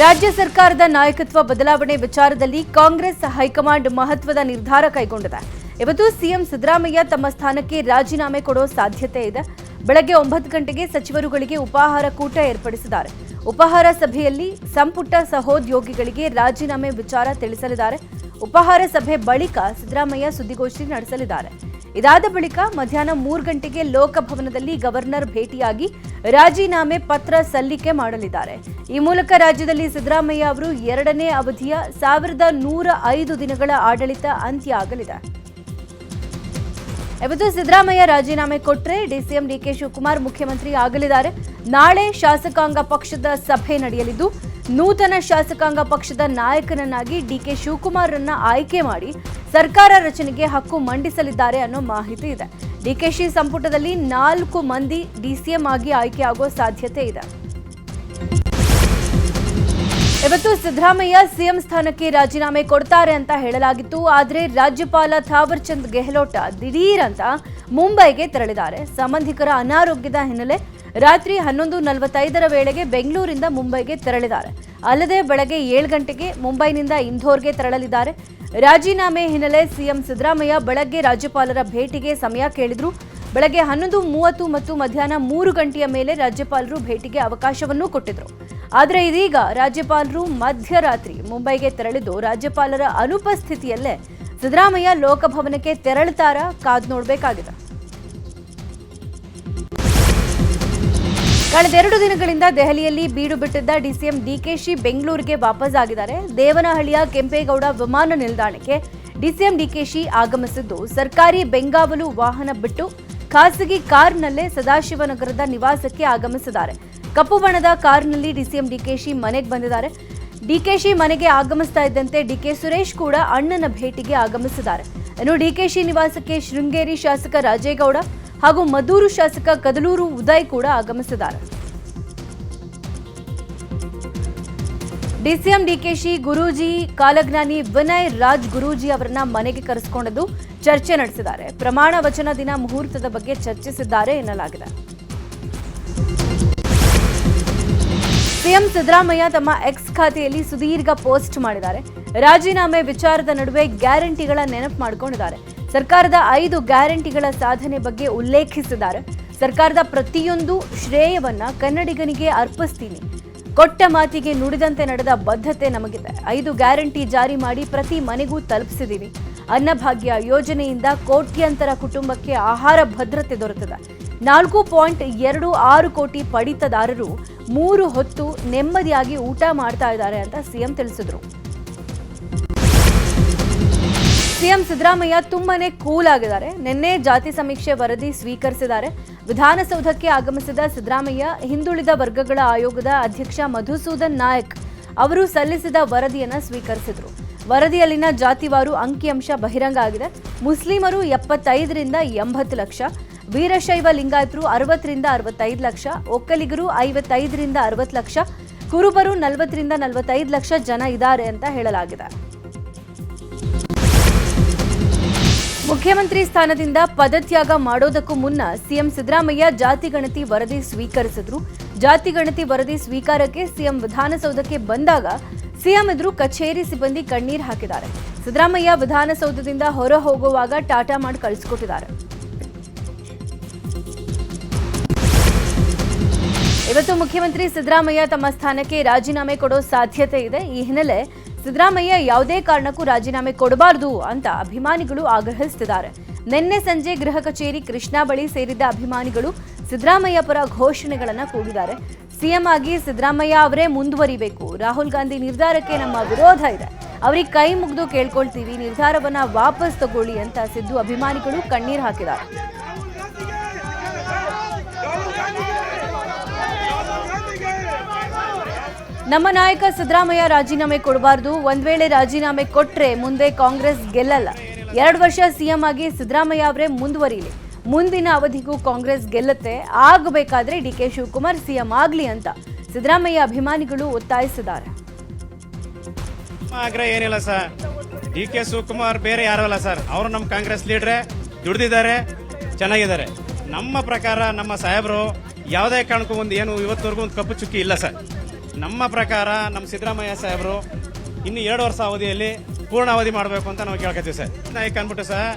ರಾಜ್ಯ ಸರ್ಕಾರದ ನಾಯಕತ್ವ ಬದಲಾವಣೆ ವಿಚಾರದಲ್ಲಿ ಕಾಂಗ್ರೆಸ್ ಹೈಕಮಾಂಡ್ ಮಹತ್ವದ ನಿರ್ಧಾರ ಕೈಗೊಂಡಿದೆ. ಇವತ್ತು ಸಿಎಂ ಸಿದ್ದರಾಮಯ್ಯ ತಮ್ಮ ಸ್ಥಾನಕ್ಕೆ ರಾಜೀನಾಮೆ ಕೊಡೋ ಸಾಧ್ಯತೆ ಇದೆ. ಬೆಳಗ್ಗೆ 9 ಗಂಟೆಗೆ ಸಚಿವರುಗಳಿಗೆ ಉಪಾಹಾರ ಕೂಟ ಏರ್ಪಡಿಸಿದ್ದಾರೆ. ಉಪಾಹಾರ ಸಭೆಯಲ್ಲಿ ಸಂಪುಟ ಸಹೋದ್ಯೋಗಿಗಳಿಗೆ ರಾಜೀನಾಮೆ ವಿಚಾರ ತಿಳಿಸಲಿದ್ದಾರೆ. ಉಪಾಹಾರ ಸಭೆ ಬಳಿಕ ಸಿದ್ದರಾಮಯ್ಯ ಸುದ್ದಿಗೋಷ್ಠಿ ನಡೆಸಲಿದ್ದಾರೆ. ಇದಾದ ಬಳಿಕ ಮಧ್ಯಾಹ್ನ 3 ಗಂಟೆಗೆ ಲೋಕಭವನದಲ್ಲಿ ಗವರ್ನರ್ ಭೇಟಿಯಾಗಿ ರಾಜೀನಾಮೆ ಪತ್ರ ಸಲ್ಲಿಕೆ ಮಾಡಲಿದ್ದಾರೆ. ಈ ಮೂಲಕ ರಾಜ್ಯದಲ್ಲಿ ಸಿದ್ದರಾಮಯ್ಯ ಅವರು 2ನೇ ಅವಧಿಯ 1105 ದಿನಗಳ ಆಡಳಿತ ಅಂತ್ಯ ಆಗಲಿದೆ. ಇವತ್ತು ಸಿದ್ದರಾಮಯ್ಯ ರಾಜೀನಾಮೆ ಕೊಟ್ಟರೆ ಡಿಸಿಎಂ ಡಿಕೆ ಶಿವಕುಮಾರ್ ಮುಖ್ಯಮಂತ್ರಿ ಆಗಲಿದ್ದಾರೆ. ನಾಳೆ ಶಾಸಕಾಂಗ ಪಕ್ಷದ ಸಭೆ ನಡೆಯಲಿದ್ದು ನೂತನ ಶಾಸಕಾಂಗ ಪಕ್ಷದ ನಾಯಕನನ್ನಾಗಿ ಡಿಕೆ ಶಿವಕುಮಾರ್ರನ್ನ ಆಯ್ಕೆ ಮಾಡಿ ಸರ್ಕಾರ ರಚನೆಗೆ ಹಕ್ಕು ಮಂಡಿಸಲಿದ್ದಾರೆ ಅನ್ನೋ ಮಾಹಿತಿ ಇದೆ. ಡಿಕೆಶಿ ಸಂಪುಟದಲ್ಲಿ 4 ಮಂದಿ ಡಿಸಿಎಂ ಆಗಿ ಆಯ್ಕೆಯಾಗುವ ಸಾಧ್ಯತೆ ಇದೆ. ಇವತ್ತು ಸಿದ್ದರಾಮಯ್ಯ ಸಿಎಂ ಸ್ಥಾನಕ್ಕೆ ರಾಜೀನಾಮೆ ಕೊಡ್ತಾರೆ ಅಂತ ಹೇಳಲಾಗಿತ್ತು. ಆದರೆ ರಾಜ್ಯಪಾಲ ಥಾವರ್ ಚಂದ್ ಗೆಹ್ಲೋಟ್ ದಿಢೀರ್ ಅಂತ ಮುಂಬೈಗೆ ತೆರಳಿದ್ದಾರೆ. ಸಂಬಂಧಿಕರ ಅನಾರೋಗ್ಯದ ಹಿನ್ನೆಲೆ ರಾತ್ರಿ 11:45 ವೇಳೆಗೆ ಬೆಂಗಳೂರಿಂದ ಮುಂಬೈಗೆ ತೆರಳಿದ್ದಾರೆ. ಅಲ್ಲದೆ ಬೆಳಗ್ಗೆ 7 ಗಂಟೆಗೆ ಮುಂಬೈನಿಂದ ಇಂಧೋರ್ಗೆ ತೆರಳಲಿದ್ದಾರೆ. ರಾಜೀನಾಮೆ ಹಿನ್ನೆಲೆ ಸಿಎಂ ಸಿದ್ದರಾಮಯ್ಯ ಬೆಳಗ್ಗೆ ರಾಜ್ಯಪಾಲರ ಭೇಟಿಗೆ ಸಮಯ ಕೇಳಿದ್ರು. ಬೆಳಗ್ಗೆ 11:30 ಮತ್ತು ಮಧ್ಯಾಹ್ನ 3 ಗಂಟೆಯ ಮೇಲೆ ರಾಜ್ಯಪಾಲರು ಭೇಟಿಗೆ ಅವಕಾಶವನ್ನೂ ಕೊಟ್ಟಿದ್ರು. ಆದರೆ ಇದೀಗ ರಾಜ್ಯಪಾಲರು ಮಧ್ಯರಾತ್ರಿ ಮುಂಬೈಗೆ ತೆರಳಿದ್ದು ರಾಜ್ಯಪಾಲರ ಅನುಪಸ್ಥಿತಿಯಲ್ಲೇ ಸಿದ್ದರಾಮಯ್ಯ ಲೋಕಭವನಕ್ಕೆ ತೆರಳುತ್ತಾರಾ ಕಾದು ನೋಡಬೇಕಾಗಿದೆ. ಕಳೆದ 2 ದಿನಗಳಿಂದ ದೆಹಲಿಯಲ್ಲಿ ಬೀಡು ಬಿಟ್ಟಿದ್ದ ಡಿಸಿಎಂ ಡಿಕೆಶಿ ಬೆಂಗಳೂರಿಗೆ ವಾಪಸ್ ಆಗಿದ್ದಾರೆ. ದೇವನಹಳ್ಳಿಯ ಕೆಂಪೇಗೌಡ ವಿಮಾನ ನಿಲ್ದಾಣಕ್ಕೆ ಡಿಸಿಎಂ ಡಿಕೆಶಿ ಆಗಮಿಸಿದ್ದು ಸರ್ಕಾರಿ ಬೆಂಗಾವಲು ವಾಹನ ಬಿಟ್ಟು ಖಾಸಗಿ ಕಾರ್ನಲ್ಲೇ ಸದಾಶಿವನಗರದ ನಿವಾಸಕ್ಕೆ ಆಗಮಿಸಿದ್ದಾರೆ. ಕಪ್ಪು ಬಣ್ಣದ ಕಾರ್ನಲ್ಲಿ ಡಿಸಿಎಂ ಡಿಕೆಶಿ ಮನೆಗೆ ಬಂದಿದ್ದಾರೆ. ಡಿಕೆಶಿ ಮನೆಗೆ ಆಗಮಿಸ್ತಾ ಇದ್ದಂತೆ ಡಿಕೆ ಸುರೇಶ್ ಕೂಡ ಅಣ್ಣನ ಭೇಟಿಗೆ ಆಗಮಿಸಿದ್ದಾರೆ. ಇನ್ನು ಡಿಕೆಶಿ ನಿವಾಸಕ್ಕೆ ಶೃಂಗೇರಿ ಶಾಸಕ ರಾಜೇಗೌಡ ಹಾಗೂ ಮದ್ದೂರು ಶಾಸಕ ಕದಲೂರು ಉದಯ್ ಕೂಡ ಆಗಮಿಸಿದ್ದಾರೆ. ಡಿಸಿಎಂ ಡಿಕೆಶಿ ಗುರೂಜಿ ಕಾಲಜ್ಞಾನಿ ವಿನಯ್ ರಾಜ್ ಗುರೂಜಿ ಅವರನ್ನ ಮನೆಗೆ ಕರೆಸಿಕೊಂಡಿದ್ದು ಚರ್ಚೆ ನಡೆಸಿದ್ದಾರೆ. ಪ್ರಮಾಣ ವಚನ ದಿನ ಮುಹೂರ್ತದ ಬಗ್ಗೆ ಚರ್ಚಿಸಿದ್ದಾರೆ ಎನ್ನಲಾಗಿದೆ. ಸಿಎಂ ಸಿದ್ದರಾಮಯ್ಯ ತಮ್ಮ ಎಕ್ಸ್ ಖಾತೆಯಲ್ಲಿ ಸುದೀರ್ಘ ಪೋಸ್ಟ್ ಮಾಡಿದ್ದಾರೆ. ರಾಜೀನಾಮೆ ವಿಚಾರದ ನಡುವೆ ಗ್ಯಾರಂಟಿಗಳ ನೆನಪು ಮಾಡಿಕೊಂಡಿದ್ದಾರೆ. ಸರ್ಕಾರದ 5 ಗ್ಯಾರಂಟಿಗಳ ಸಾಧನೆ ಬಗ್ಗೆ ಉಲ್ಲೇಖಿಸಿದ್ದಾರೆ. ಸರ್ಕಾರದ ಪ್ರತಿಯೊಂದು ಶ್ರೇಯವನ್ನ ಕನ್ನಡಿಗನಿಗೆ ಅರ್ಪಿಸ್ತೀನಿ. ಕೊಟ್ಟ ಮಾತಿಗೆ ನುಡಿದಂತೆ ನಡೆದ ಬದ್ಧತೆ ನಮಗಿದೆ. 5 ಗ್ಯಾರಂಟಿ ಜಾರಿ ಮಾಡಿ ಪ್ರತಿ ಮನೆಗೂ ತಲುಪಿಸಿದ್ದೀವಿ. ಅನ್ನಭಾಗ್ಯ ಯೋಜನೆಯಿಂದ ಕೋಟ್ಯಂತರ ಕುಟುಂಬಕ್ಕೆ ಆಹಾರ ಭದ್ರತೆ ದೊರೆತಿದೆ. 4.26 ಕೋಟಿ ಪಡಿತದಾರರು 3 ಹೊತ್ತು ನೆಮ್ಮದಿಯಾಗಿ ಊಟ ಮಾಡ್ತಾ ಇದ್ದಾರೆ ಅಂತ ಸಿಎಂ ತಿಳಿಸಿದ್ರು. ಸಿಎಂ ಸಿದ್ದರಾಮಯ್ಯ ತುಂಬಾನೇ ಕೂಲ್ ಆಗಿದ್ದಾರೆ. ನಿನ್ನೆ ಜಾತಿ ಸಮೀಕ್ಷೆ ವರದಿ ಸ್ವೀಕರಿಸಿದ್ದಾರೆ. ವಿಧಾನಸೌಧಕ್ಕೆ ಆಗಮಿಸಿದ ಸಿದ್ದರಾಮಯ್ಯ ಹಿಂದುಳಿದ ವರ್ಗಗಳ ಆಯೋಗದ ಅಧ್ಯಕ್ಷ ಮಧುಸೂದನ್ ನಾಯಕ್ ಅವರು ಸಲ್ಲಿಸಿದ ವರದಿಯನ್ನ ಸ್ವೀಕರಿಸಿದ್ರು. ವರದಿಯಲ್ಲಿನ ಜಾತಿವಾರು ಅಂಕಿಅಂಶ ಬಹಿರಂಗ ಆಗಿದೆ. ಮುಸ್ಲಿಮರು 75ರಿಂದ 80 ಲಕ್ಷ, ವೀರಶೈವ ಲಿಂಗಾಯತರು 60ರಿಂದ 65 ಲಕ್ಷ, ಒಕ್ಕಲಿಗರು 55ರಿಂದ 60 ಲಕ್ಷ, ಕುರುಬರು 40ರಿಂದ 45 ಲಕ್ಷ ಜನ ಇದ್ದಾರೆ ಅಂತ ಹೇಳಲಾಗಿದೆ. ಮುಖ್ಯಮಂತ್ರಿ ಸ್ಥಾನದಿಂದ ಪದತ್ಯಾಗ ಮಾಡೋದಕ್ಕೂ ಮುನ್ನ ಸಿಎಂ ಸಿದ್ದರಾಮಯ್ಯ ಜಾತಿಗಣತಿ ವರದಿ ಸ್ವೀಕರಿಸಿದ್ರು. ಜಾತಿಗಣತಿ ವರದಿ ಸ್ವೀಕಾರಕ್ಕೆ ಸಿಎಂ ವಿಧಾನಸೌಧಕ್ಕೆ ಬಂದಾಗ ಸಿಎಂ ಎದುರು ಕಚೇರಿ ಸಿಬ್ಬಂದಿ ಕಣ್ಣೀರು ಹಾಕಿದ್ದಾರೆ. ಸಿದ್ದರಾಮಯ್ಯ ವಿಧಾನಸೌಧದಿಂದ ಹೊರ ಹೋಗುವಾಗ ಟಾಟಾ ಮಾಡಿ ಕಳಿಸಿಕೊಟ್ಟಿದ್ದಾರೆ. ಇವತ್ತು ಮುಖ್ಯಮಂತ್ರಿ ಸಿದ್ದರಾಮಯ್ಯ ತಮ್ಮ ಸ್ಥಾನಕ್ಕೆ ರಾಜೀನಾಮೆ ಕೊಡೋ ಸಾಧ್ಯತೆ ಇದೆ. ಈ ಹಿನ್ನೆಲೆ ಸಿದ್ದರಾಮಯ್ಯ ಯಾವುದೇ ಕಾರಣಕ್ಕೂ ರಾಜೀನಾಮೆ ಕೊಡಬಾರದು ಅಂತ ಅಭಿಮಾನಿಗಳು ಆಗ್ರಹಿಸುತ್ತಿದ್ದಾರೆ. ನಿನ್ನೆ ಸಂಜೆ ಗೃಹ ಕಚೇರಿ ಕೃಷ್ಣಾ ಬಳಿ ಸೇರಿದ್ದ ಅಭಿಮಾನಿಗಳು ಸಿದ್ದರಾಮಯ್ಯ ಪರ ಘೋಷಣೆಗಳನ್ನು ಕೂಗಿದ್ದಾರೆ. ಸಿಎಂ ಆಗಿ ಸಿದ್ದರಾಮಯ್ಯ ಅವರೇ ಮುಂದುವರಿಬೇಕು. ರಾಹುಲ್ ಗಾಂಧಿ ನಿರ್ಧಾರಕ್ಕೆ ನಮ್ಮ ವಿರೋಧ ಇದೆ. ಅವರಿಗೆ ಕೈ ಮುಗಿದು ಕೇಳ್ಕೊಳ್ತೀವಿ, ನಿರ್ಧಾರವನ್ನ ವಾಪಸ್ ತಗೊಳ್ಳಿ ಅಂತ ಸಿದ್ದು ಅಭಿಮಾನಿಗಳು ಕಣ್ಣೀರು ಹಾಕಿದ್ದಾರೆ. ನಮ್ಮ ನಾಯಕ ಸಿದ್ದರಾಮಯ್ಯ ರಾಜೀನಾಮೆ ಕೊಡಬಾರದು. ಒಂದ್ ವೇಳೆ ರಾಜೀನಾಮೆ ಕೊಟ್ರೆ ಮುಂದೆ ಕಾಂಗ್ರೆಸ್ ಗೆಲ್ಲಲ್ಲ. 2 ವರ್ಷ ಸಿಎಂ ಆಗಿ ಸಿದ್ದರಾಮಯ್ಯ ಅವರೇ ಮುಂದುವರಿಯಲಿ. ಮುಂದಿನ ಅವಧಿಗೂ ಕಾಂಗ್ರೆಸ್ ಗೆಲ್ಲುತ್ತೆ. ಆಗಬೇಕಾದ್ರೆ ಡಿಕೆ ಶಿವಕುಮಾರ್ ಸಿಎಂ ಆಗ್ಲಿ ಅಂತ ಸಿದ್ದರಾಮಯ್ಯ ಅಭಿಮಾನಿಗಳು ಒತ್ತಾಯಿಸಿದ್ದಾರೆ. ಆಗ್ರಹ ಏನಿಲ್ಲ ಸರ್, ಡಿಕೆ ಶಿವಕುಮಾರ್ ಬೇರೆ ಯಾರು ಅಲ್ಲ ಸರ್. ಅವರು ನಮ್ಮ ಕಾಂಗ್ರೆಸ್ ಲೀಡ್ರೆ, ದುಡಿದಿದ್ದಾರೆ, ಚೆನ್ನಾಗಿದ್ದಾರೆ. ನಮ್ಮ ಪ್ರಕಾರ ನಮ್ಮ ಸಾಹೇಬರು ಯಾವುದೇ ಕಾರಣಕ್ಕೂ ಒಂದು ಏನು ಇವತ್ತವರೆಗೂ ಒಂದು ಕಪ್ಪು ಚುಕ್ಕಿ ಇಲ್ಲ ಸರ್. ನಮ್ಮ ಪ್ರಕಾರ ನಮ್ಮ ಸಿದ್ದರಾಮಯ್ಯ ಸಾಹೇಬರು ಇನ್ನು 2 ವರ್ಷ ಅವಧಿಯಲ್ಲಿ ಪೂರ್ಣಾವಧಿ ಮಾಡಬೇಕು ಅಂತ ನಾವು ಕೇಳ್ಕೊತೀವಿ ಸರ್. ನಾಯಕ ಅಂದ್ಬಿಟ್ಟು ಸರ್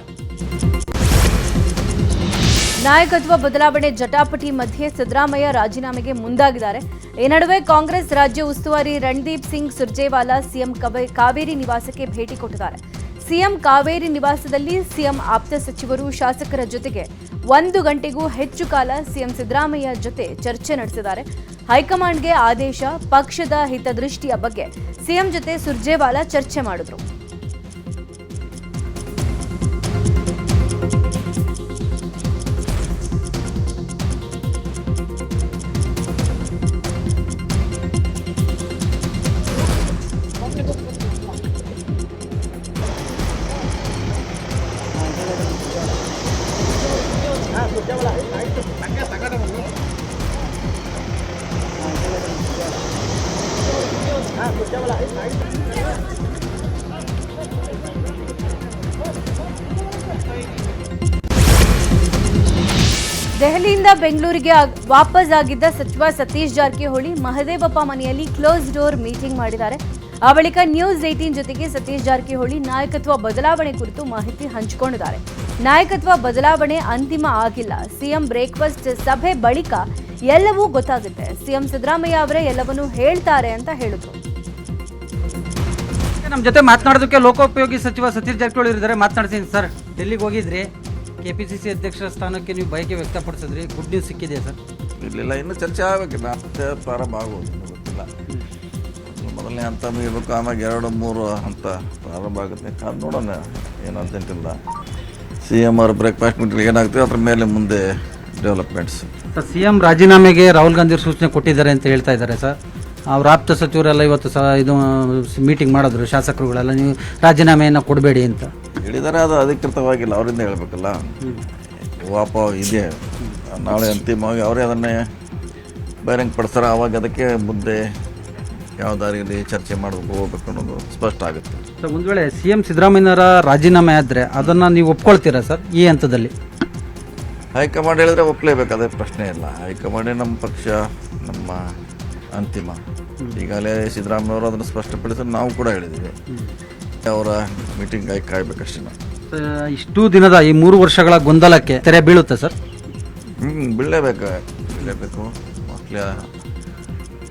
ನಾಯಕತ್ವ ಬದಲಾವಣೆ ಜಟಾಪಟಿ ಮಧ್ಯೆ ಸಿದ್ದರಾಮಯ್ಯ ರಾಜೀನಾಮೆಗೆ ಮುಂದಾಗಿದ್ದಾರೆ. ಈ ನಡುವೆ ಕಾಂಗ್ರೆಸ್ ರಾಜ್ಯ ಉಸ್ತುವಾರಿ ರಣದೀಪ್ ಸಿಂಗ್ ಸುರ್ಜೇವಾಲಾ ಸಿಎಂ ಕಾವೇರಿ ನಿವಾಸಕ್ಕೆ ಭೇಟಿ ಕೊಟ್ಟಿದ್ದಾರೆ. ಸಿಎಂ ಕಾವೇರಿ ನಿವಾಸದಲ್ಲಿ ಸಿಎಂ ಆಪ್ತ ಸಚಿವರು ಶಾಸಕರ ಜೊತೆಗೆ 1 ಗಂಟೆಗೂ ಹೆಚ್ಚು ಕಾಲ ಸಿಎಂ ಸಿದ್ದರಾಮಯ್ಯ ಜೊತೆ ಚರ್ಚೆ ನಡೆಸಿದ್ದಾರೆ. ಹೈಕಮಾಂಡ್ಗೆ ಆದೇಶ, ಪಕ್ಷದ ಹಿತದೃಷ್ಟಿಯ ಬಗ್ಗೆ ಸಿಎಂ ಜೊತೆ ಸುರ್ಜೇವಾಲಾ ಚರ್ಚೆ ಮಾಡಿದ್ರು. ದೆಹಲಿಯಿಂದ ಬೆಂಗಳೂರಿಗೆ ವಾಪಸ್ ಆಗಿದ್ದ ಸಚಿವ ಸತೀಶ್ ಜಾರಕಿಹೊಳಿ ಮಹದೇವಪ್ಪ ಮನೆಯಲ್ಲಿ ಕ್ಲೋಸ್ ಡೋರ್ ಮೀಟಿಂಗ್ ಮಾಡಿದ್ದಾರೆ. ಆ ಬಳಿಕ ನ್ಯೂಸ್ 18 ಜೊತೆಗೆ ಸತೀಶ್ ಜಾರಕಿಹೊಳಿ ನಾಯಕತ್ವ ಬದಲಾವಣೆ ಕುರಿತು ಮಾಹಿತಿ ಹಂಚಿಕೊಂಡಿದ್ದಾರೆ. ನಾಯಕತ್ವ ಬದಲಾವಣೆ ಅಂತಿಮ ಆಗಿಲ್ಲ. ಸಿಎಂ ಬ್ರೇಕ್ಫಾಸ್ಟ್ ಸಭೆ ಬಳಿಕ ಎಲ್ಲವೂ ಗೊತ್ತಾಗುತ್ತೆ. ಸಿಎಂ ಸಿದ್ದರಾಮಯ್ಯ ಅವರೇ ಎಲ್ಲವನ್ನೂ ಹೇಳ್ತಾರೆ ಅಂತ ಹೇಳಿದ್ರು. ನಮ್ಮ ಜೊತೆ ಮಾತನಾಡೋದಕ್ಕೆ ಲೋಕೋಪಯೋಗಿ ಸಚಿವ ಸತೀಶ್ ಜಾರಕಿಹೊಳಿ ಇದ್ದಾರೆ. ಮಾತನಾಡ್ತೀನಿ ಸರ್. ಡೆಲ್ಲಿಗೆ ಹೋಗಿದ್ರಿ, ಕೆಪಿಸಿಸಿ ಅಧ್ಯಕ್ಷರ ಸ್ಥಾನಕ್ಕೆ ನೀವು ಬಯಕೆ ವ್ಯಕ್ತಪಡಿಸಿದ್ರಿ. ಗುಡ್ ನ್ಯೂಸ್ ಸಿಕ್ಕಿದೆಯಾ ಸರ್? ಇರಲಿಲ್ಲ, ಇನ್ನೂ ಚರ್ಚೆ ಆಗಬೇಕಿಲ್ಲ, ಮತ್ತೆ ಪ್ರಾರಂಭ ಆಗೋದು ಗೊತ್ತಿಲ್ಲ. ಮೊದಲನೇ ಹಂತ ಮುಗಿಬೇಕು, ಆಮೇಲೆ 2-3 ಹಂತ ಪ್ರಾರಂಭ ಆಗುತ್ತೆ. ಕಾದು ನೋಡೋಣ, ಏನು ಅರ್ಜೆಂಟಿಲ್ಲ. CM ಅವ್ರ ಬ್ರೇಕ್ಫಾಸ್ಟ್ ಮೀಟಿಂಗ್ ಏನಾಗ್ತದೆ ಅದ್ರ ಮೇಲೆ ಮುಂದೆ ಡೆವಲಪ್ಮೆಂಟ್ಸ್. CM ರಾಜೀನಾಮೆಗೆ ರಾಹುಲ್ ಗಾಂಧಿ ಸೂಚನೆ ಕೊಟ್ಟಿದ್ದಾರೆ ಅಂತ ಹೇಳ್ತಾ ಇದ್ದಾರೆ ಸರ್. ಅವ್ರ ಆಪ್ತ ಸಚಿವರೆಲ್ಲ ಇವತ್ತು ಇದು ಮೀಟಿಂಗ್ ಮಾಡಿದ್ರು, ಶಾಸಕರುಗಳೆಲ್ಲ ನೀವು ರಾಜೀನಾಮೆಯನ್ನು ಕೊಡಬೇಡಿ ಅಂತ ಹೇಳಿದ್ದಾರೆ. ಅದು ಅಧಿಕೃತವಾಗಿಲ್ಲ, ಅವರಿಂದ ಹೇಳಬೇಕಲ್ಲ. ವಾಪ ಇದೆ, ನಾಳೆ ಅಂತಿಮವಾಗಿ ಅವರೇ ಅದನ್ನೇ ಬಹಿರಂಗ ಪಡಿಸ್ತಾರೆ. ಆವಾಗ ಅದಕ್ಕೆ ಮುಂದೆ ಯಾವ ದಾರಿಯಲ್ಲಿ ಚರ್ಚೆ ಮಾಡಬೇಕು, ಹೋಗ್ಬೇಕು ಅನ್ನೋದು ಸ್ಪಷ್ಟ ಆಗುತ್ತೆ. ಸರ್, ಒಂದು ವೇಳೆ CM ಸಿದ್ದರಾಮಯ್ಯನವರ ರಾಜೀನಾಮೆ ಆದರೆ ಅದನ್ನು ನೀವು ಒಪ್ಕೊಳ್ತೀರಾ ಸರ್ ಈ ಹಂತದಲ್ಲಿ? ಹೈಕಮಾಂಡ್ ಹೇಳಿದ್ರೆ ಒಪ್ಪಲೇಬೇಕು, ಅದೇ ಪ್ರಶ್ನೆ ಇಲ್ಲ. ಹೈಕಮಾಂಡೇ ನಮ್ಮ ಪಕ್ಷ, ನಮ್ಮ ಅಂತಿಮ. ಈಗಾಗಲೇ ಸಿದ್ದರಾಮಯ್ಯವರು ಅದನ್ನು ಸ್ಪಷ್ಟಪಡಿಸಲು ನಾವು ಕೂಡ ಹೇಳಿದ್ದೀವಿ. ಅವರ ಮೀಟಿಂಗ್ ಕಾಯ್ಬೇಕಷ್ಟೇ. ಇಷ್ಟು ದಿನದ ಈ 3 ವರ್ಷಗಳ ಗೊಂದಲಕ್ಕೆ ತೆರೆ ಬೀಳುತ್ತೆ ಸರ್? ಬೀಳಲೇಬೇಕು. ಮಕ್ಕಳ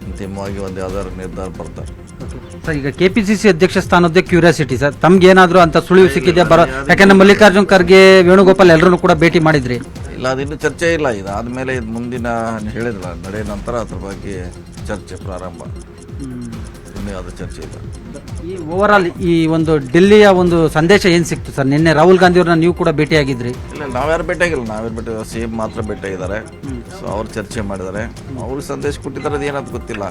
ಅಂತಿಮವಾಗಿ ಒಂದು ಯಾವ್ದಾದ್ರು ನಿರ್ಧಾರ ಬರ್ತಾರೆ ಸರ್. ಈಗ KPCC ಅಧ್ಯಕ್ಷ ಸ್ಥಾನದ್ದೇ ಕ್ಯೂರಿಯಾಸಿಟಿ ಸರ್, ತಮ್ಗೇನಾದರೂ ಅಂತ ಸುಳಿವು ಸಿಕ್ಕಿದೆಯಾ? ಯಾಕಂದ್ರೆ ಮಲ್ಲಿಕಾರ್ಜುನ್ ಖರ್ಗೆ, ವೇಣುಗೋಪಾಲ್ ಎಲ್ಲರೂ ಕೂಡ ಭೇಟಿ ಮಾಡಿದ್ರಿ. ಇಲ್ಲ, ಅದಿನ್ನೂ ಚರ್ಚೆ ಇಲ್ಲ. ಇದು ಆದಮೇಲೆ ಇದು ಮುಂದಿನ ಹೇಳಿದ್ರಲ್ಲ, ನಡೆಯ ನಂತರ ಅದ್ರ ಬಗ್ಗೆ ಚರ್ಚೆ ಪ್ರಾರಂಭ. ಇನ್ನೂ ಯಾವುದೇ ಚರ್ಚೆ ಇಲ್ಲ. ಈ ಓವರಾಲ್ ಈ ಒಂದು ಡೆಲ್ಲಿಯ ಒಂದು ಸಂದೇಶ ಏನು ಸಿಕ್ತು ಸರ್? ನಿನ್ನೆ ರಾಹುಲ್ ಗಾಂಧಿ ಅವ್ರನ್ನ ನೀವು ಕೂಡ ಭೇಟಿಯಾಗಿದ್ರಿ. ಇಲ್ಲ, ನಾವ್ಯಾರು ಭೇಟಿಯಾಗಿಲ್ಲ. CM ಮಾತ್ರ ಭೇಟಿಯಾಗಿದ್ದಾರೆ. ಸೊ ಅವ್ರು ಚರ್ಚೆ ಮಾಡಿದ್ದಾರೆ, ಅವ್ರಿಗೆ ಸಂದೇಶ ಕೊಟ್ಟಿದ್ದಾರೆ. ಅದು ಏನಂತ ಗೊತ್ತಿಲ್ಲ,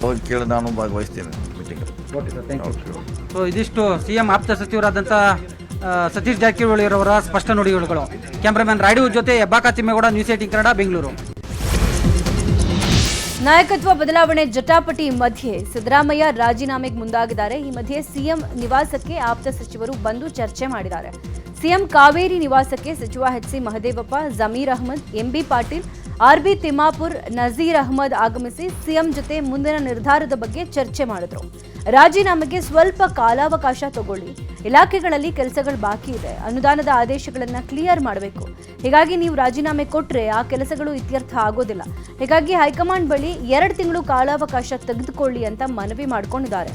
ಹೋಗಿ ಕೇಳಿ ನಾನು ಭಾಗವಹಿಸ್ತೀನಿ ಮೀಟಿಂಗ್. ಸೊ ಇದಿಷ್ಟು CM ಆಪ್ತ ಸಚಿವರಾದಂಥ ಸತೀಶ್ ಜಾರಕಿಹೊಳಿ ಅವರ ಸ್ಪಷ್ಟ ನುಡಿಗಳು. ಕ್ಯಾಮ್ರಾಮನ್ ರಾಯ್ಡು ಜೊತೆ ಹೆಬ್ಬಾಕ ತಿಮ್ಮೇಗೌಡ, ನ್ಯೂಸ್ 18 ಕನ್ನಡ, ಬೆಂಗಳೂರು. ನಾಯಕತ್ವ ಬದಲಾವಣೆ ಜಟಾಪಟಿ ಮಧ್ಯೆ ಸಿದ್ದರಾಮಯ್ಯ ರಾಜೀನಾಮೆಗೆ ಮುಂದಾಗಿದ್ದಾರೆ. ಈ ಮಧ್ಯೆ ಸಿಎಂ ನಿವಾಸಕ್ಕೆ ಆಪ್ತ ಸಚಿವರು ಬಂದು ಚರ್ಚೆ ಮಾಡಿದ್ದಾರೆ. ಸಿಎಂ ಕಾವೇರಿ ನಿವಾಸಕ್ಕೆ ಸಚಿವ HC Mahadevappa, Zameer Ahmed, MB Patil, RB Timmapur, Nazeer Ahmed ಆಗಮಿಸಿ ಸಿಎಂ ಜೊತೆ ಮುಂದಿನ ನಿರ್ಧಾರದ ಬಗ್ಗೆ ಚರ್ಚೆ ಮಾಡಿದ್ರು. ರಾಜೀನಾಮೆಗೆ ಸ್ವಲ್ಪ ಕಾಲಾವಕಾಶ ತಗೊಳ್ಳಿ, ಇಲಾಖೆಗಳಲ್ಲಿ ಕೆಲಸಗಳು ಬಾಕಿ ಇದೆ, ಅನುದಾನದ ಆದೇಶಗಳನ್ನು ಕ್ಲಿಯರ್ ಮಾಡಬೇಕು. ಹೀಗಾಗಿ ನೀವು ರಾಜೀನಾಮೆ ಕೊಟ್ಟರೆ ಆ ಕೆಲಸಗಳು ಇತ್ಯರ್ಥ ಆಗೋದಿಲ್ಲ. ಹೀಗಾಗಿ ಹೈಕಮಾಂಡ್ ಬಳಿ 2 ತಿಂಗಳು ಕಾಲಾವಕಾಶ ತೆಗೆದುಕೊಳ್ಳಿ ಅಂತ ಮನವಿ ಮಾಡಿಕೊಂಡಿದ್ದಾರೆ.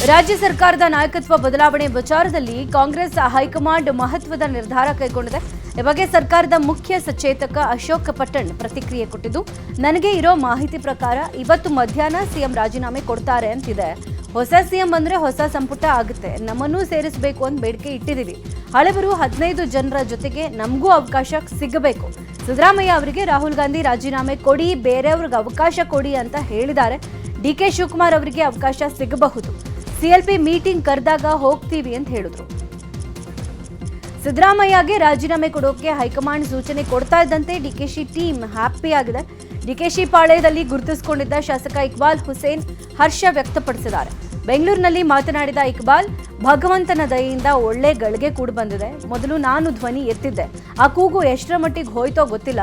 ರಾಜ್ಯ ಸರ್ಕಾರದ ನಾಯಕತ್ವ ಬದಲಾವಣೆ ವಿಚಾರದಲ್ಲಿ ಕಾಂಗ್ರೆಸ್ ಹೈಕಮಾಂಡ್ ಮಹತ್ವದ ನಿರ್ಧಾರ ಕೈಗೊಂಡಿದೆ. ಈ ಬಗ್ಗೆ ಸರ್ಕಾರದ ಮುಖ್ಯ ಸಚೇತಕ ಅಶೋಕ್ ಪಟ್ಟಣ್ ಪ್ರತಿಕ್ರಿಯೆ ಕೊಟ್ಟಿದ್ದು, ನನಗೆ ಇರೋ ಮಾಹಿತಿ ಪ್ರಕಾರ ಇವತ್ತು ಮಧ್ಯಾಹ್ನ ಸಿಎಂ ರಾಜೀನಾಮೆ ಕೊಡ್ತಾರೆ ಅಂತಿದೆ. ಹೊಸ ಸಿಎಂ ಬಂದ್ರೆ ಹೊಸ ಸಂಪುಟ ಆಗುತ್ತೆ, ನಮ್ಮನ್ನೂ ಸೇರಿಸಬೇಕು ಅಂತ ಬೇಡಿಕೆ ಇಟ್ಟಿದ್ದೀವಿ. ಹಳೆಬರು 15 ಜನರ ಜೊತೆಗೆ ನಮಗೂ ಅವಕಾಶ ಸಿಗಬೇಕು. ಸಿದ್ದರಾಮಯ್ಯ ಅವರಿಗೆ ರಾಹುಲ್ ಗಾಂಧಿ ರಾಜೀನಾಮೆ ಕೊಡಿ, ಬೇರೆಯವ್ರಿಗೆ ಅವಕಾಶ ಕೊಡಿ ಅಂತ ಹೇಳಿದ್ದಾರೆ. DK ಶಿವಕುಮಾರ್ ಅವರಿಗೆ ಅವಕಾಶ ಸಿಗಬಹುದು. CLP ಮೀಟಿಂಗ್ ಕರೆದಾಗ ಹೋಗ್ತೀವಿ ಅಂತ ಹೇಳಿದ್ರು. ಸಿದ್ದರಾಮಯ್ಯಗೆ ರಾಜೀನಾಮೆ ಕೊಡೋಕೆ ಹೈಕಮಾಂಡ್ ಸೂಚನೆ ಕೊಡ್ತಾ ಇದ್ದಂತೆ DKಶಿ ಟೀಮ್ ಹ್ಯಾಪಿ ಆಗಿದೆ. DKಶಿ ಪಾಳ್ಯದಲ್ಲಿ ಗುರುತಿಸಿಕೊಂಡಿದ್ದ ಶಾಸಕ ಇಕ್ಬಾಲ್ ಹುಸೇನ್ ಹರ್ಷ ವ್ಯಕ್ತಪಡಿಸಿದ್ದಾರೆ. ಬೆಂಗಳೂರಿನಲ್ಲಿ ಮಾತನಾಡಿದ ಇಕ್ಬಾಲ್, ಭಗವಂತನ ದಯೆಯಿಂದ ಒಳ್ಳೆ ಗಳಿಗೆ ಕೂಡಿ ಬಂದಿದೆ. ಮೊದಲು ನಾನು ಧ್ವನಿ ಎತ್ತಿದ್ದೆ, ಆ ಕೂಗು ಎಷ್ಟರ ಮಟ್ಟಿಗೆ ಹೋಯ್ತೋ ಗೊತ್ತಿಲ್ಲ.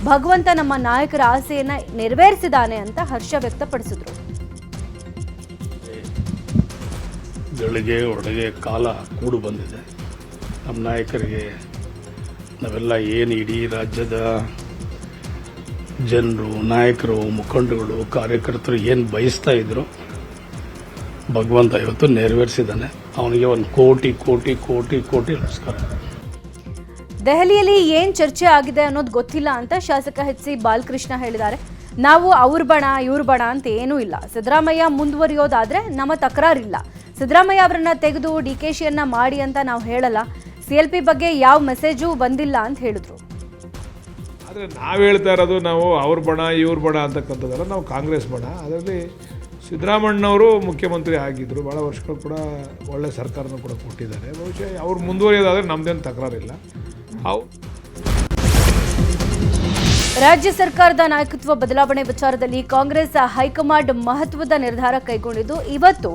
ಭಗವಂತ ನಮ್ಮ ನಾಯಕರ ಆಸೆಯನ್ನ ನೆರವೇರಿಸಿದಾನೆ ಅಂತ ಹರ್ಷ ವ್ಯಕ್ತಪಡಿಸಿದ್ರು. ಗಳಿಗೆ ಒಳಗೆ ಕಾಲ ಕೂಡು ಬಂದಿದೆ. ನಮ್ಮ ನಾಯಕರಿಗೆ ನಾವೆಲ್ಲ ಏನು ಇಡೀ ರಾಜ್ಯದ ಜನರು, ನಾಯಕರು, ಮುಖಂಡಗಳು, ಕಾರ್ಯಕರ್ತರು ಏನು ಬಯಸ್ತಾ ಇದ್ರು ಭಗವಂತ ಇವತ್ತು ನೆರವೇರಿಸಿದ್ದಾನೆ. ಅವನಿಗೆ ಒಂದು ಕೋಟಿ ಕೋಟಿ ಕೋಟಿ ಕೋಟಿ ನಮಸ್ಕಾರ. ದೆಹಲಿಯಲ್ಲಿ ಏನ್ ಚರ್ಚೆ ಆಗಿದೆ ಅನ್ನೋದು ಗೊತ್ತಿಲ್ಲ ಅಂತ ಶಾಸಕ ಎಚ್ ಸಿ ಬಾಲಕೃಷ್ಣ ಹೇಳಿದ್ದಾರೆ. ನಾವು ಅವ್ರ ಬಣ ಇವ್ರ ಬಣ ಅಂತ ಏನೂ ಇಲ್ಲ. ಸಿದ್ದರಾಮಯ್ಯ ಮುಂದುವರಿಯೋದಾದ್ರೆ ನಮ್ಮ ತಕರಾರಿಲ್ಲ. ಸಿದ್ದರಾಮಯ್ಯ ಅವರನ್ನ ತೆಗೆದು ಡಿಕೆಶಿಯನ್ನ ಮಾಡಿ ಅಂತ ನಾವು ಹೇಳಲ್ಲ. CLP ಬಗ್ಗೆ ಯಾವ ಮೆಸೇಜು ಬಂದಿಲ್ಲ ಅಂತ ಹೇಳಿದ್ರು. ಆದರೆ ನಾವು ಹೇಳ್ತಾ ಇರೋದು ನಾವು ಅವ್ರ ಬಣ ಇವ್ರ ಬಣ ಅಂತಕ್ಕಂಥದ್ದಲ್ಲ, ನಾವು ಕಾಂಗ್ರೆಸ್ ಬಣ. ಅದರಲ್ಲಿ ಸಿದ್ದರಾಮಣ್ಣವರು ಮುಖ್ಯಮಂತ್ರಿ ಆಗಿದ್ದರು, ಭಾಳ ವರ್ಷಗಳು ಕೂಡ ಒಳ್ಳೆ ಸರ್ಕಾರನೂ ಕೂಡ ಕೊಟ್ಟಿದ್ದಾರೆ. ಬಹುಶಃ ಅವ್ರು ಮುಂದುವರಿಯೋದಾದರೆ ನಮ್ಮದೇನು ತಕರಾರಿಲ್ಲ. ರಾಜ್ಯ ಸರ್ಕಾರದ ನಾಯಕತ್ವ ಬದಲಾವಣೆ ವಿಚಾರದಲ್ಲಿ ಕಾಂಗ್ರೆಸ್ ಹೈಕಮಾಂಡ್ ಮಹತ್ವದ ನಿರ್ಧಾರ ಕೈಗೊಂಡಿದ್ದು, ಇವತ್ತು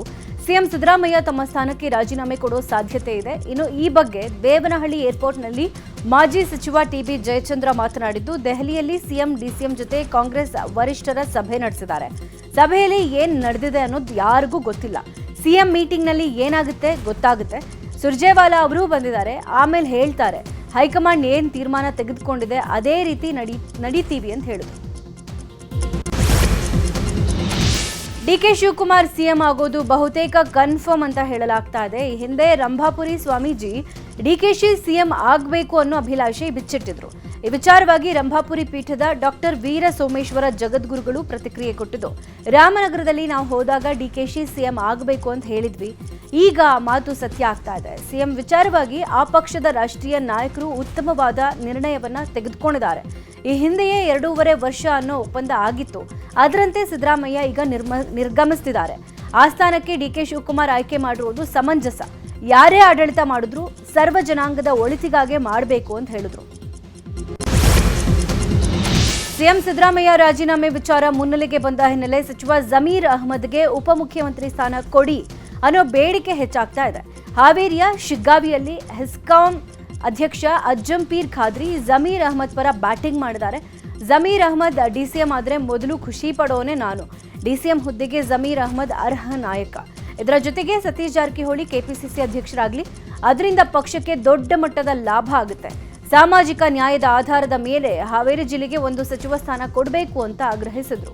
ಸಿಎಂ ಸಿದ್ದರಾಮಯ್ಯ ತಮ್ಮ ಸ್ಥಾನಕ್ಕೆ ರಾಜೀನಾಮೆ ಕೊಡೋ ಸಾಧ್ಯತೆ ಇದೆ. ಇನ್ನು ಈ ಬಗ್ಗೆ ದೇವನಹಳ್ಳಿ ಏರ್ಪೋರ್ಟ್ನಲ್ಲಿ ಮಾಜಿ ಸಚಿವ TB ಜಯಚಂದ್ರ ಮಾತನಾಡಿದ್ದು, ದೆಹಲಿಯಲ್ಲಿ ಸಿಎಂ ಡಿಸಿಎಂ ಜೊತೆ ಕಾಂಗ್ರೆಸ್ ವರಿಷ್ಠರ ಸಭೆ ನಡೆಸಿದ್ದಾರೆ. ಸಭೆಯಲ್ಲಿ ಏನ್ ನಡೆದಿದೆ ಅನ್ನೋದು ಯಾರಿಗೂ ಗೊತ್ತಿಲ್ಲ. ಸಿಎಂ ಮೀಟಿಂಗ್ನಲ್ಲಿ ಏನಾಗುತ್ತೆ ಗೊತ್ತಾಗುತ್ತೆ. ಸುರ್ಜೇವಾಲಾ ಅವರೂ ಬಂದಿದ್ದಾರೆ, ಆಮೇಲೆ ಹೇಳ್ತಾರೆ. ಹೈಕಮಾಂಡ್ ಏನ್ ತೀರ್ಮಾನ ತೆಗೆದುಕೊಂಡಿದೆ ಅದೇ ರೀತಿ ನಡೀತೀವಿ ಅಂತ ಹೇಳಿದ್ರು. ಡಿಕೆ ಶಿವಕುಮಾರ್ ಸಿಎಂ ಆಗೋದು ಬಹುತೇಕ ಕನ್ಫರ್ಮ್ ಅಂತ ಹೇಳಲಾಗ್ತಾ ಇದೆ. ಈ ಹಿಂದೆ ರಂಭಾಪುರಿ ಸ್ವಾಮೀಜಿ ಡಿಕೆಶಿ ಸಿಎಂ ಆಗಬೇಕು ಅನ್ನೋ ಅಭಿಲಾಷೆ ಬಿಚ್ಚಿಟ್ಟಿದ್ರು. ಈ ವಿಚಾರವಾಗಿ ರಂಭಾಪುರಿ ಪೀಠದ ಡಾಕ್ಟರ್ ವೀರ ಸೋಮೇಶ್ವರ ಜಗದ್ಗುರುಗಳು ಪ್ರತಿಕ್ರಿಯೆ ಕೊಟ್ಟಿದ್ದು, ರಾಮನಗರದಲ್ಲಿ ನಾವು ಹೋದಾಗ ಡಿಕೆಶಿ ಸಿಎಂ ಆಗಬೇಕು ಅಂತ ಹೇಳಿದ್ವಿ. ಈಗ ಮಾತು ಸತ್ಯ ಆಗ್ತಾ ಇದೆ. ಸಿಎಂ ವಿಚಾರವಾಗಿ ಆ ಪಕ್ಷದ ರಾಷ್ಟ್ರೀಯ ನಾಯಕರು ಉತ್ತಮವಾದ ನಿರ್ಣಯವನ್ನ ತೆಗೆದುಕೊಂಡಿದ್ದಾರೆ. ಈ ಹಿಂದೆಯೇ 2.5 ವರ್ಷ ಅನ್ನೋ ಒಪ್ಪಂದ ಆಗಿತ್ತು. ಅದರಂತೆ ಸಿದ್ದರಾಮಯ್ಯ ಈಗ ನಿರ್ಗಮಿಸ್ತಿದ್ದಾರೆ. ಆ ಸ್ಥಾನಕ್ಕೆ ಡಿಕೆ ಶಿವಕುಮಾರ್ ಆಯ್ಕೆ ಮಾಡಿರುವುದು ಸಮಂಜಸ. ಯಾರೇ ಆಡಳಿತ ಮಾಡಿದ್ರು ಸರ್ವ ಜನಾಂಗದ ಒಳಿತಿಗಾಗಿ ಮಾಡಬೇಕು ಅಂತ ಹೇಳಿದ್ರು. ಸಿಎಂ ಸಿದ್ದರಾಮಯ್ಯ ರಾಜೀನಾಮೆ ವಿಚಾರ ಮುನ್ನೆಲೆಗೆ ಬಂದ ಹಿನ್ನೆಲೆ ಸಚಿವ ಜಮೀರ್ ಅಹ್ಮದ್ಗೆ ಉಪಮುಖ್ಯಮಂತ್ರಿ ಸ್ಥಾನ ಕೊಡಿ ಅನ್ನೋ ಬೇಡಿಕೆ ಹೆಚ್ಚಾಗ್ತಾ ಇದೆ. ಹಾವೇರಿಯ ಶಿಗ್ಗಾವಿಯಲ್ಲಿ ಹೆಸ್ಕಾಂ ಅಧ್ಯಕ್ಷ ಅಜ್ಜಂಪೀರ್ ಖಾದ್ರಿ ಜಮೀರ್ ಅಹ್ಮದ್ ಪರ ಬ್ಯಾಟಿಂಗ್ ಮಾಡಿದ್ದಾರೆ. ಜಮೀರ್ ಅಹ್ಮದ್ ಡಿಸಿಎಂ ಆದರೆ ಮೊದಲು ಖುಷಿ ಪಡೋನೆ ನಾನು. ಡಿಸಿಎಂ ಹುದ್ದೆಗೆ ಜಮೀರ್ ಅಹ್ಮದ್ ಅರ್ಹ ನಾಯಕ. ಇದರ ಜೊತೆಗೆ ಸತೀಶ್ ಜಾರಕಿಹೊಳಿ ಕೆಪಿಸಿಸಿ ಅಧ್ಯಕ್ಷರಾಗಲಿ, ಅದರಿಂದ ಪಕ್ಷಕ್ಕೆ ದೊಡ್ಡ ಮಟ್ಟದ ಲಾಭ ಆಗುತ್ತೆ. ಸಾಮಾಜಿಕ ನ್ಯಾಯದ ಆಧಾರದ ಮೇಲೆ ಹಾವೇರಿ ಜಿಲ್ಲೆಗೆ ಒಂದು ಸಚಿವ ಸ್ಥಾನ ಕೊಡಬೇಕು ಅಂತ ಆಗ್ರಹಿಸಿದ್ರು.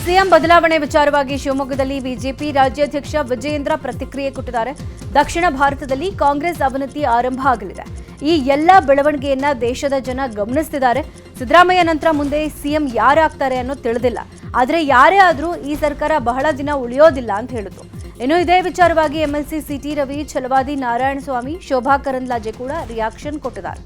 ಸಿಎಂ ಬದಲಾವಣೆ ವಿಚಾರವಾಗಿ ಶಿವಮೊಗ್ಗದಲ್ಲಿ ಬಿಜೆಪಿ ರಾಜ್ಯಾಧ್ಯಕ್ಷ ವಿಜಯೇಂದ್ರ ಪ್ರತಿಕ್ರಿಯೆ ಕೊಟ್ಟಿದ್ದಾರೆ. ದಕ್ಷಿಣ ಭಾರತದಲ್ಲಿ ಕಾಂಗ್ರೆಸ್ ಅವನತಿ ಆರಂಭ ಆಗಲಿದೆ. ಈ ಎಲ್ಲ ಬೆಳವಣಿಗೆಯನ್ನ ದೇಶದ ಜನ ಗಮನಿಸ್ತಿದ್ದಾರೆ. ಸಿದ್ದರಾಮಯ್ಯ ನಂತರ ಮುಂದೆ ಸಿಎಂ ಯಾರಾಗ್ತಾರೆ ಅನ್ನೋ ತಿಳಿದಿಲ್ಲ. ಆದರೆ ಯಾರೇ ಆದರೂ ಈ ಸರ್ಕಾರ ಬಹಳ ದಿನ ಉಳಿಯೋದಿಲ್ಲ ಅಂತ ಹೇಳಿದ್ರು. ಇನ್ನು ಇದೇ ವಿಚಾರವಾಗಿ MLC CT ರವಿ, ಛಲವಾದಿ ನಾರಾಯಣಸ್ವಾಮಿ, ಶೋಭಾ ಕರಂದ್ಲಾಜೆ ಕೂಡ ರಿಯಾಕ್ಷನ್ ಕೊಟ್ಟಿದ್ದಾರೆ.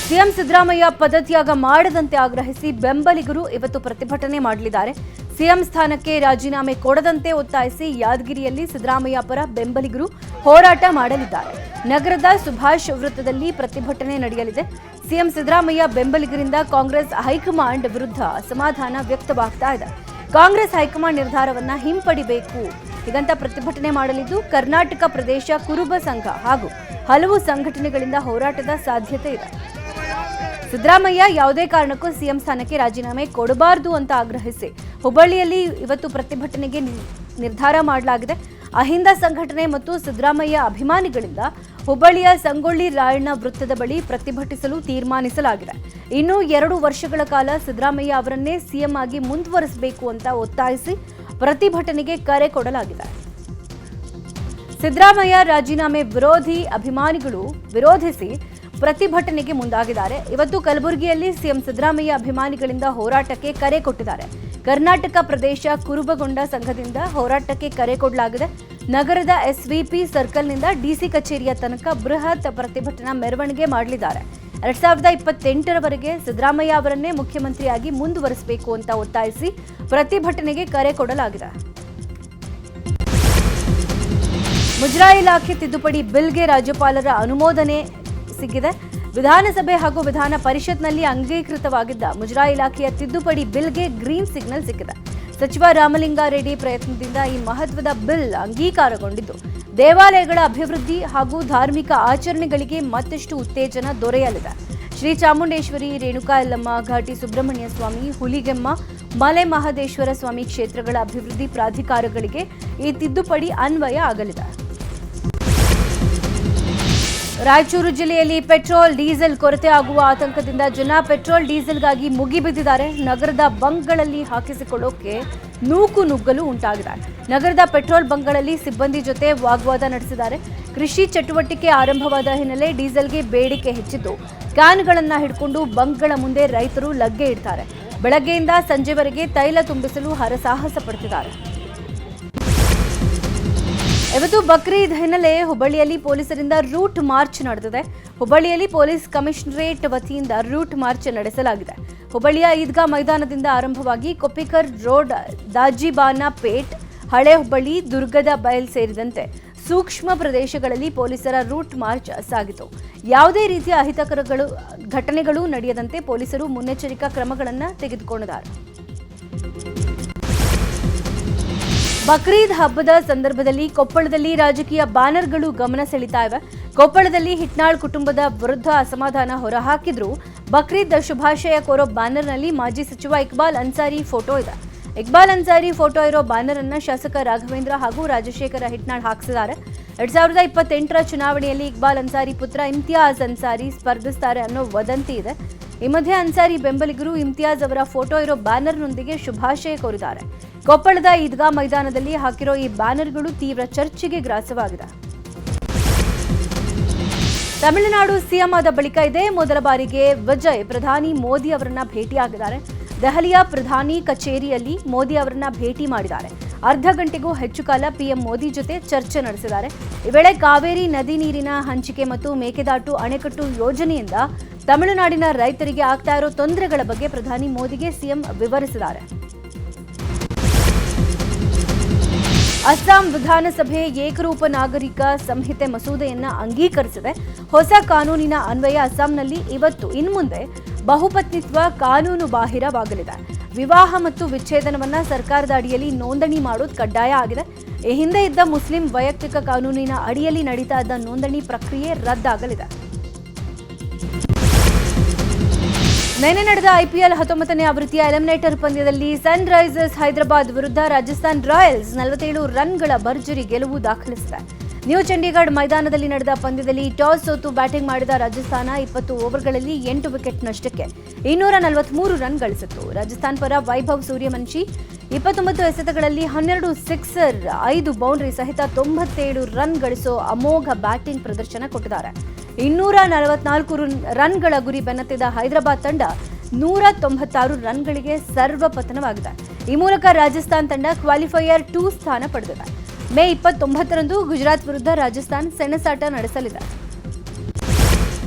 ಸಿಎಂ ಸಿದ್ದರಾಮಯ್ಯ ಪದತ್ಯಾಗ ಮಾಡದಂತೆ ಆಗ್ರಹಿಸಿ ಬೆಂಬಲಿಗರು ಇವತ್ತು ಪ್ರತಿಭಟನೆ ಮಾಡಲಿದ್ದಾರೆ. ಸಿಎಂ ಸ್ಥಾನಕ್ಕೆ ರಾಜೀನಾಮೆ ಕೊಡದಂತೆ ಒತ್ತಾಯಿಸಿ ಯಾದಗಿರಿಯಲ್ಲಿ ಸಿದ್ದರಾಮಯ್ಯ ಪರ ಬೆಂಬಲಿಗರು ಹೋರಾಟ ಮಾಡಲಿದ್ದಾರೆ. ನಗರದ ಸುಭಾಷ್ ವೃತ್ತದಲ್ಲಿ ಪ್ರತಿಭಟನೆ ನಡೆಯಲಿದೆ. ಸಿಎಂ ಸಿದ್ದರಾಮಯ್ಯ ಬೆಂಬಲಿಗರಿಂದ ಕಾಂಗ್ರೆಸ್ ಹೈಕಮಾಂಡ್ ವಿರುದ್ಧ ಅಸಮಾಧಾನ ವ್ಯಕ್ತವಾಗ್ತಾ ಇದೆ. ಕಾಂಗ್ರೆಸ್ ಹೈಕಮಾಂಡ್ ನಿರ್ಧಾರವನ್ನ ಹಿಂಪಡಿಬೇಕು ಹೀಗಂತ ಪ್ರತಿಭಟನೆ ಮಾಡಲಿದ್ದು, ಕರ್ನಾಟಕ ಪ್ರದೇಶ ಕುರುಬ ಸಂಘ ಹಾಗೂ ಹಲವು ಸಂಘಟನೆಗಳಿಂದ ಹೋರಾಟದ ಸಾಧ್ಯತೆ ಇದೆ. ಸಿದ್ದರಾಮಯ್ಯ ಯಾವುದೇ ಕಾರಣಕ್ಕೂ ಸಿಎಂ ಸ್ಥಾನಕ್ಕೆ ರಾಜೀನಾಮೆ ಕೊಡಬಾರದು ಅಂತ ಆಗ್ರಹಿಸಿ ಹುಬ್ಬಳ್ಳಿಯಲ್ಲಿ ಇವತ್ತು ಪ್ರತಿಭಟನೆಗೆ ನಿರ್ಧಾರ ಮಾಡಲಾಗಿದೆ. ಅಹಿಂದ ಸಂಘಟನೆ ಮತ್ತು ಸಿದ್ದರಾಮಯ್ಯ ಅಭಿಮಾನಿಗಳಿಂದ ಹುಬ್ಬಳ್ಳಿಯ ಸಂಗೊಳ್ಳಿ ರಾಯಣ್ಣ ವೃತ್ತದ ಬಳಿ ಪ್ರತಿಭಟಿಸಲು ತೀರ್ಮಾನಿಸಲಾಗಿದೆ. ಇನ್ನು 2 ವರ್ಷಗಳ ಕಾಲ ಸಿದ್ದರಾಮಯ್ಯ ಅವರನ್ನೇ ಸಿಎಂ ಆಗಿ ಮುಂದುವರಿಸಬೇಕು ಅಂತ ಒತ್ತಾಯಿಸಿ ಪ್ರತಿಭಟನೆಗೆ ಕರೆ ಕೊಡಲಾಗಿದೆ. ಸಿದ್ದರಾಮಯ್ಯ ರಾಜೀನಾಮೆ ವಿರೋಧಿ ಅಭಿಮಾನಿಗಳು ವಿರೋಧಿಸಿ ಪ್ರತಿಭಟನೆಗೆ ಮುಂದಾಗಿದ್ದಾರೆ. ಇವತ್ತು ಕಲಬುರಗಿಯಲ್ಲಿ ಸಿಎಂ ಸಿದ್ದರಾಮಯ್ಯ ಅಭಿಮಾನಿಗಳಿಂದ ಹೋರಾಟಕ್ಕೆ ಕರೆ ಕೊಟ್ಟಿದ್ದಾರೆ. ಕರ್ನಾಟಕ ಪ್ರದೇಶ ಕುರುಬಗೊಂಡ ಸಂಘದಿಂದ ಹೋರಾಟಕ್ಕೆ ಕರೆ ಕೊಡಲಾಗಿದೆ. ನಗರದ SVP ಸರ್ಕಲ್ನಿಂದ DC ಕಚೇರಿಯ ತನಕ ಬೃಹತ್ ಪ್ರತಿಭಟನಾ ಮೆರವಣಿಗೆ ಮಾಡಲಿದ್ದಾರೆ. 2028ರವರೆಗೆ ಸಿದ್ದರಾಮಯ್ಯ ಅವರನ್ನೇ ಮುಖ್ಯಮಂತ್ರಿಯಾಗಿ ಮುಂದುವರಿಸಬೇಕು ಅಂತ ಒತ್ತಾಯಿಸಿ ಪ್ರತಿಭಟನೆಗೆ ಕರೆ ಕೊಡಲಾಗಿದೆ. ಮುಜರಾಯಿ ಇಲಾಖೆ ತಿದ್ದುಪಡಿ ಬಿಲ್ಗೆ ರಾಜ್ಯಪಾಲರ ಅನುಮೋದನೆ ಸಿಕ್ಕಿದೆ. ವಿಧಾನಸಭೆ ಹಾಗೂ ವಿಧಾನ ಪರಿಷತ್ನಲ್ಲಿ ಅಂಗೀಕೃತವಾಗಿದ್ದ ಮುಜರಾಯಿ ಇಲಾಖೆಯ ತಿದ್ದುಪಡಿ ಬಿಲ್ಗೆ ಗ್ರೀನ್ ಸಿಗ್ನಲ್ ಸಿಕ್ಕಿದೆ. ಸಚಿವ ರಾಮಲಿಂಗಾರೆಡ್ಡಿ ಪ್ರಯತ್ನದಿಂದ ಈ ಮಹತ್ವದ ಬಿಲ್ ಅಂಗೀಕಾರಗೊಂಡಿದ್ದು, ದೇವಾಲಯಗಳ ಅಭಿವೃದ್ಧಿ ಹಾಗೂ ಧಾರ್ಮಿಕ ಆಚರಣೆಗಳಿಗೆ ಮತ್ತಷ್ಟು ಉತ್ತೇಜನ ದೊರೆಯಲಿದೆ. ಶ್ರೀ ಚಾಮುಂಡೇಶ್ವರಿ, ರೇಣುಕಾ ಯಲ್ಲಮ್ಮ, ಘಾಟಿ ಸುಬ್ರಹ್ಮಣ್ಯ ಸ್ವಾಮಿ, ಹುಲಿಗೆಮ್ಮ, ಮಲೆ ಮಹದೇಶ್ವರ ಸ್ವಾಮಿ ಕ್ಷೇತ್ರಗಳ ಅಭಿವೃದ್ಧಿ ಪ್ರಾಧಿಕಾರಗಳಿಗೆ ಈ ತಿದ್ದುಪಡಿ ಅನ್ವಯ ಆಗಲಿದೆ. ರಾಯಚೂರು ಜಿಲ್ಲೆಯಲ್ಲಿ ಪೆಟ್ರೋಲ್, ಡೀಸೆಲ್ ಕೊರತೆ ಆಗುವ ಆತಂಕದಿಂದ ಜನ ಪೆಟ್ರೋಲ್, ಡೀಸೆಲ್ಗಾಗಿ ಮುಗಿಬಿದ್ದಿದ್ದಾರೆ. ನಗರದ ಬಂಕ್ಗಳಲ್ಲಿ ಹಾಕಿಸಿಕೊಳ್ಳೋಕೆ ನೂಕುನುಗ್ಗಲು ಉಂಟಾಗಿದೆ. ನಗರದ ಪೆಟ್ರೋಲ್ ಬಂಕ್ಗಳಲ್ಲಿ ಸಿಬ್ಬಂದಿ ಜೊತೆ ವಾಗ್ವಾದ ನಡೆಸಿದ್ದಾರೆ. ಕೃಷಿ ಚಟುವಟಿಕೆ ಆರಂಭವಾದ ಹಿನ್ನೆಲೆ ಡೀಸೆಲ್ಗೆ ಬೇಡಿಕೆ ಹೆಚ್ಚಿದ್ದು, ಕ್ಯಾನ್ಗಳನ್ನು ಹಿಡ್ಕೊಂಡು ಬಂಕ್ಗಳ ಮುಂದೆ ರೈತರು ಲಗ್ಗೆ ಇಡ್ತಾರೆ. ಬೆಳಗ್ಗೆಯಿಂದ ಸಂಜೆವರೆಗೆ ತೈಲ ತುಂಬಿಸಲು ಹರಸಾಹಸ ಪಡ್ತಿದ್ದಾರೆ. ಇವತ್ತು ಬಕ್ರೀದ್ ಹಿನ್ನೆಲೆ ಹುಬ್ಬಳ್ಳಿಯಲ್ಲಿ ಪೊಲೀಸರಿಂದ ರೂಟ್ ಮಾರ್ಚ್ ನಡೆದಿದೆ. ಹುಬ್ಬಳ್ಳಿಯಲ್ಲಿ ಪೊಲೀಸ್ ಕಮಿಷನರೇಟ್ ವತಿಯಿಂದ ರೂಟ್ ಮಾರ್ಚ್ ನಡೆಸಲಾಗಿದೆ. ಹುಬ್ಬಳ್ಳಿಯ ಈದ್ಗಾ ಮೈದಾನದಿಂದ ಆರಂಭವಾಗಿ ಕೊಪ್ಪಿಕರ್ ರೋಡ್, ದಾಜಿಬಾನ ಪೇಟ್, ಹಳೆ ಹುಬ್ಬಳ್ಳಿ, ದುರ್ಗದ ಬಯಲ್ ಸೇರಿದಂತೆ ಸೂಕ್ಷ್ಮ ಪ್ರದೇಶಗಳಲ್ಲಿ ಪೊಲೀಸರ ರೂಟ್ ಮಾರ್ಚ್ ಸಾಗಿತು. ಯಾವುದೇ ರೀತಿಯ ಅಹಿತಕರ ಘಟನೆಗಳು ನಡೆಯದಂತೆ ಪೊಲೀಸರು ಮುನ್ನೆಚ್ಚರಿಕಾ ಕ್ರಮಗಳನ್ನು ತೆಗೆದುಕೊಂಡಿದ್ದಾರೆ. ಬಕ್ರೀದ್ ಹಬ್ಬದ ಸಂದರ್ಭದಲ್ಲಿ ಕೊಪ್ಪಳದಲ್ಲಿ ರಾಜಕೀಯ ಬ್ಯಾನರ್ಗಳು ಗಮನ ಸೆಳೀತಾ ಇವೆ. ಕೊಪ್ಪಳದಲ್ಲಿ ಹಿಟ್ನಾಳ್ ಕುಟುಂಬದ ವಿರುದ್ಧ ಅಸಮಾಧಾನ ಹೊರಹಾಕಿದ್ರು. ಬಕ್ರೀದ್ ಶುಭಾಶಯ ಕೋರೋ ಬ್ಯಾನರ್ನಲ್ಲಿ ಮಾಜಿ ಸಚಿವ ಇಕ್ಬಾಲ್ ಅನ್ಸಾರಿ ಫೋಟೋ ಇದೆ. ಇಕ್ಬಾಲ್ ಅನ್ಸಾರಿ ಫೋಟೋ ಇರೋ ಬ್ಯಾನರ್ ಅನ್ನು ಶಾಸಕ ರಾಘವೇಂದ್ರ ಹಾಗೂ ರಾಜಶೇಖರ ಹಿಟ್ನಾಳ್ ಹಾಕಿಸಿದ್ದಾರೆ. 2028ರ ಚುನಾವಣೆಯಲ್ಲಿ ಇಕ್ಬಾಲ್ ಅನ್ಸಾರಿ ಪುತ್ರ ಇಮ್ತಿಯಾಜ್ ಅನ್ಸಾರಿ ಸ್ಪರ್ಧಿಸುತ್ತಾರೆ ಅನ್ನೋ ವದಂತಿ ಇದೆ. ಈ ಮಧ್ಯೆ ಅನ್ಸಾರಿ ಬೆಂಬಲಿಗರು ಇಮ್ತಿಯಾಜ್ ಅವರ ಫೋಟೋ ಇರೋ ಬ್ಯಾನರ್ನೊಂದಿಗೆ ಶುಭಾಶಯ ಕೋರಿದ್ದಾರೆ. ಕೊಪ್ಪಳದ ಈದ್ಗಾ ಮೈದಾನದಲ್ಲಿ ಹಾಕಿರೋ ಈ ಬ್ಯಾನರ್ಗಳು ತೀವ್ರ ಚರ್ಚೆಗೆ ಗ್ರಾಸವಾಗಿದೆ. ತಮಿಳುನಾಡು ಸಿಎಂ ಆದ ಬಳಿಕ ಇದೇ ಮೊದಲ ಬಾರಿಗೆ ವಿಜಯ್ ಪ್ರಧಾನಿ ಮೋದಿ ಅವರನ್ನ ಭೇಟಿಯಾಗಿದ್ದಾರೆ. ದೆಹಲಿಯ ಪ್ರಧಾನಿ ಕಚೇರಿಯಲ್ಲಿ ಮೋದಿ ಅವರನ್ನ ಭೇಟಿ ಮಾಡಿದ್ದಾರೆ. ಅರ್ಧ ಗಂಟೆಗೂ ಹೆಚ್ಚು ಕಾಲ ಪಿಎಂ ಮೋದಿ ಜೊತೆ ಚರ್ಚೆ ನಡೆಸಿದ್ದಾರೆ. ಈ ವೇಳೆ ಕಾವೇರಿ ನದಿ ನೀರಿನ ಹಂಚಿಕೆ ಮತ್ತು ಮೇಕೆದಾಟು ಅಣೆಕಟ್ಟು ಯೋಜನೆಯಿಂದ ತಮಿಳುನಾಡಿನ ರೈತರಿಗೆ ಆಗ್ತಾ ಇರೋ ತೊಂದರೆಗಳ ಬಗ್ಗೆ ಪ್ರಧಾನಿ ಮೋದಿಗೆ ಸಿಎಂ ವಿವರಿಸಿದ್ದಾರೆ. ಅಸ್ಸಾಂ ವಿಧಾನಸಭೆ ಏಕರೂಪ ನಾಗರಿಕ ಸಂಹಿತೆ ಮಸೂದೆಯನ್ನ ಅಂಗೀಕರಿಸಿದೆ. ಹೊಸ ಕಾನೂನಿನ ಅನ್ವಯ ಅಸ್ಸಾಂನಲ್ಲಿ ಇವತ್ತು ಇನ್ಮುಂದೆ ಬಹುಪತ್ನಿತ್ವ ಕಾನೂನು ಬಾಹಿರವಾಗಲಿದೆ. ವಿವಾಹ ಮತ್ತು ವಿಚ್ಛೇದನವನ್ನ ಸರ್ಕಾರದ ಅಡಿಯಲ್ಲಿ ನೋಂದಣಿ ಮಾಡೋದು ಕಡ್ಡಾಯ ಆಗಿದೆ. ಈ ಹಿಂದೆ ಇದ್ದ ಮುಸ್ಲಿಂ ವೈಯಕ್ತಿಕ ಕಾನೂನಿನ ಅಡಿಯಲ್ಲಿ ನಡೀತಾ ಇದ್ದ ನೋಂದಣಿ ಪ್ರಕ್ರಿಯೆ ರದ್ದಾಗಲಿದೆ. ನಿನ್ನೆ ನಡೆದ ಐಪಿಎಲ್ 19ನೇ ಆವೃತ್ತಿಯ ಎಲಿಮಿನೇಟರ್ ಪಂದ್ಯದಲ್ಲಿ ಸನ್ ರೈಸರ್ಸ್ ಹೈದರಾಬಾದ್ ವಿರುದ್ಧ ರಾಜಸ್ಥಾನ್ ರಾಯಲ್ಸ್ 47 ರನ್ಗಳ ಭರ್ಜರಿ ಗೆಲುವು ದಾಖಲಿಸಿದೆ. ನ್ಯೂ ಚಂಡೀಗಢ ಮೈದಾನದಲ್ಲಿ ನಡೆದ ಪಂದ್ಯದಲ್ಲಿ ಟಾಸ್ ಸೋತು ಬ್ಯಾಟಿಂಗ್ ಮಾಡಿದ ರಾಜಸ್ಥಾನ 20 ಓವರ್ಗಳಲ್ಲಿ 8 ವಿಕೆಟ್ ನಷ್ಟಕ್ಕೆ 243 ರನ್ ಗಳಿಸಿತ್ತು. ರಾಜಸ್ಥಾನ್ ಪರ ವೈಭವ್ ಸೂರ್ಯವಂಶಿ 29 ಎಸೆತಗಳಲ್ಲಿ 12 ಸಿಕ್ಸರ್, 5 ಬೌಂಡರಿ ಸಹಿತ 97 ರನ್ ಗಳಿಸೋ ಅಮೋಘ ಬ್ಯಾಟಿಂಗ್ ಪ್ರದರ್ಶನ ಕೊಟ್ಟಿದ್ದಾರೆ. 244 ರನ್ಗಳ ಗುರಿ ಬೆನ್ನತ್ತಿದ ಹೈದರಾಬಾದ್ ತಂಡ 196 ರನ್ಗಳಿಗೆ ಸರ್ವಪತನವಾಗಿದೆ. ಈ ಮೂಲಕ ರಾಜಸ್ಥಾನ್ ತಂಡ ಕ್ವಾಲಿಫೈಯರ್ 2 ಸ್ಥಾನ ಪಡೆದಿದೆ. ಮೇ 29ರಂದು ಗುಜರಾತ್ ವಿರುದ್ಧ ರಾಜಸ್ಥಾನ್ ಸೆಣಸಾಟ ನಡೆಸಲಿದೆ.